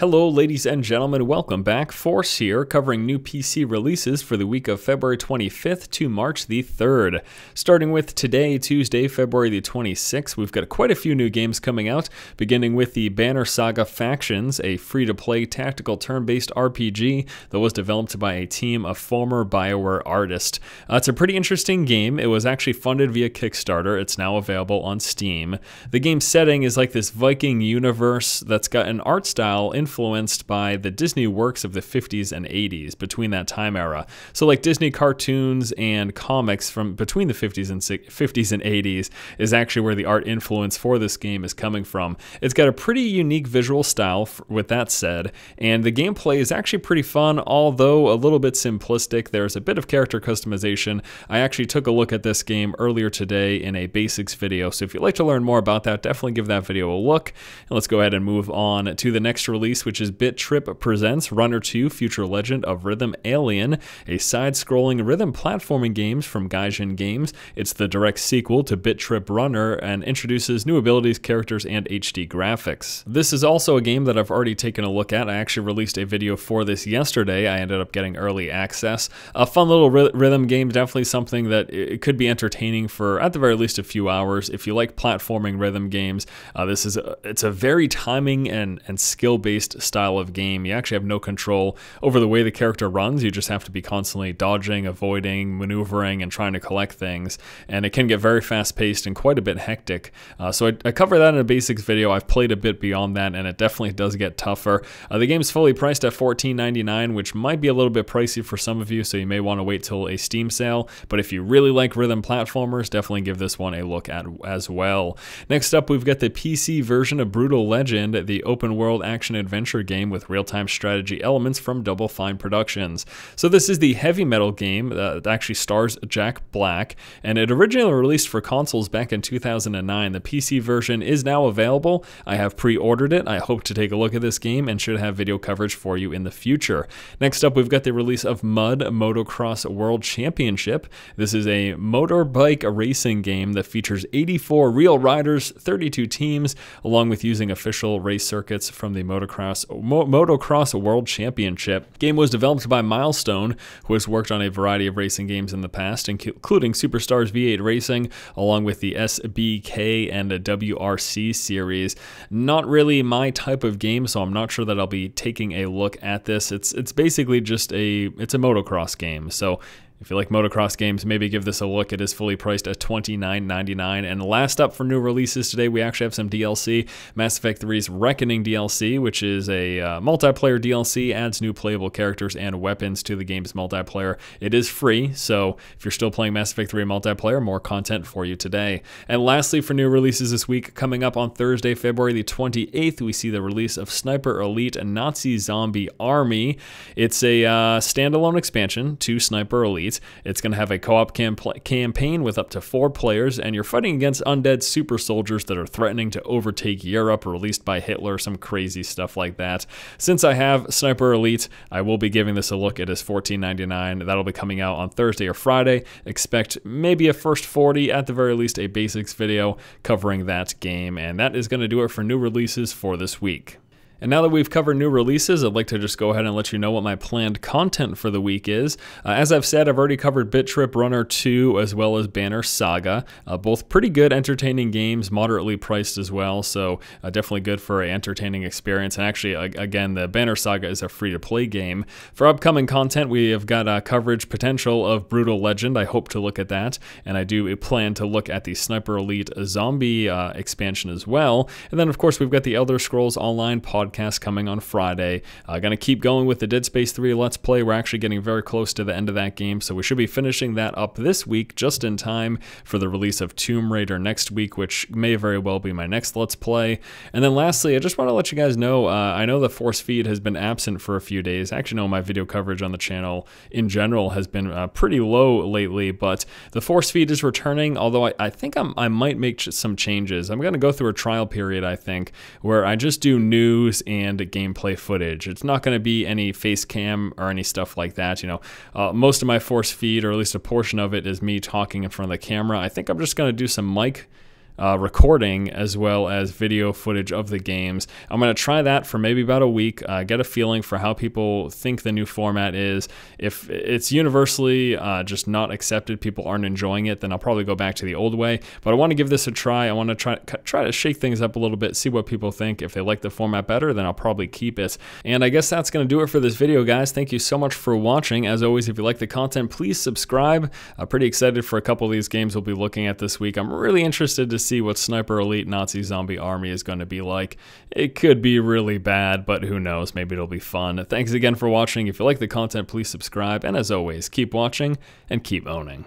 Hello ladies and gentlemen, welcome back. Force here, covering new PC releases for the week of February 25th to March the 3rd. Starting with today, Tuesday, February the 26th, we've got quite a few new games coming out, beginning with the Banner Saga Factions, a free-to-play tactical turn-based RPG that was developed by a team of former BioWare artists. It's a pretty interesting game. It was actually funded via Kickstarter. It's now available on Steam. The game's setting is like this Viking universe that's got an art style influenced by the Disney works of the 50s and 80s, between that time era. So like Disney cartoons and comics from between the 50s and 80s is actually where the art influence for this game is coming from. It's got a pretty unique visual style, with that said, and the gameplay is actually pretty fun, although a little bit simplistic. There's a bit of character customization. I actually took a look at this game earlier today in a basics video, so if you'd like to learn more about that, definitely give that video a look. And let's go ahead and move on to the next release, which is Bit.Trip Presents Runner 2 Future Legend of Rhythm Alien, a side-scrolling rhythm platforming game from Gaijin Games. It's the direct sequel to Bit.Trip Runner and introduces new abilities, characters, and HD graphics. This is also a game that I've already taken a look at. I actually released a video for this yesterday. I ended up getting early access. A fun little rhythm game, definitely something that it could be entertaining for at the very least a few hours. If you like platforming rhythm games, it's a very timing and skill-based style of game. You actually have no control over the way the character runs. You just have to be constantly dodging, avoiding, maneuvering, and trying to collect things. And it can get very fast-paced and quite a bit hectic. So I cover that in a basics video. I've played a bit beyond that, and it definitely does get tougher. The game's fully priced at $14.99, which might be a little bit pricey for some of you, so you may want to wait till a Steam sale. But if you really like rhythm platformers, definitely give this one a look at as well. Next up, we've got the PC version of Brutal Legend, the open-world action-adventure game with real-time strategy elements from Double Fine Productions. So this is the heavy metal game that actually stars Jack Black, and it originally released for consoles back in 2009. The PC version is now available. I have pre-ordered it. I hope to take a look at this game and should have video coverage for you in the future. Next up, we've got the release of Mud Motocross World Championship. This is a motorbike racing game that features 84 real riders, 32 teams, along with using official race circuits from the Motocross World Championship. The game was developed by Milestone, who has worked on a variety of racing games in the past, including Superstars V8 Racing, along with the SBK and WRC series. Not really my type of game, so I'm not sure that I'll be taking a look at this. It's basically just it's a motocross game, so if you like motocross games, maybe give this a look. It is fully priced at $29.99. And last up for new releases today, we actually have some DLC. Mass Effect 3's Reckoning DLC, which is a multiplayer DLC, adds new playable characters and weapons to the game's multiplayer. It is free, so if you're still playing Mass Effect 3 multiplayer, more content for you today. And lastly, for new releases this week, coming up on Thursday, February the 28th, we see the release of Sniper Elite Nazi Zombie Army. It's a standalone expansion to Sniper Elite. It's going to have a co-op campaign with up to 4 players, and you're fighting against undead super soldiers that are threatening to overtake Europe, released by Hitler, some crazy stuff like that. Since I have Sniper Elite, I will be giving this a look. It is $14.99. That'll be coming out on Thursday or Friday. Expect maybe a first 40, at the very least a basics video covering that game, and that is going to do it for new releases for this week. And now that we've covered new releases, I'd like to just go ahead and let you know what my planned content for the week is. As I've said, I've already covered Bit.Trip Runner 2 as well as Banner Saga. Both pretty good, entertaining games, moderately priced as well, so definitely good for an entertaining experience. And actually, again, the Banner Saga is a free-to-play game. For upcoming content, we have got coverage potential of Brutal Legend. I hope to look at that, and I do plan to look at the Sniper Elite Zombie expansion as well. And then, of course, we've got the Elder Scrolls Online podcast coming on Friday. Gonna keep going with the Dead Space 3 Let's Play. We're actually getting very close to the end of that game, so we should be finishing that up this week, just in time for the release of Tomb Raider next week, which may very well be my next Let's Play. And then lastly, I just want to let you guys know, I know the force feed has been absent for a few days. I actually know my video coverage on the channel in general has been pretty low lately, but the force feed is returning, although I think I might make some changes. I'm going to go through a trial period, I think, where I just do news and gameplay footage. It's not going to be any face cam or any stuff like that. You know, most of my force feed, or at least a portion of it, is me talking in front of the camera. I think I'm just going to do some mic recording as well as video footage of the games. I'm going to try that for maybe about a week, get a feeling for how people think the new format is. If it's universally just not accepted, people aren't enjoying it, then I'll probably go back to the old way. But I want to give this a try. I want to try to shake things up a little bit, see what people think. If they like the format better, then I'll probably keep it. And I guess that's going to do it for this video, guys. Thank you so much for watching. As always, if you like the content, please subscribe. I'm pretty excited for a couple of these games we'll be looking at this week. I'm really interested to see what Sniper Elite Nazi Zombie Army is going to be like. It could be really bad, but who knows? Maybe it'll be fun. Thanks again for watching. If you like the content, please subscribe. And as always, keep watching and keep owning.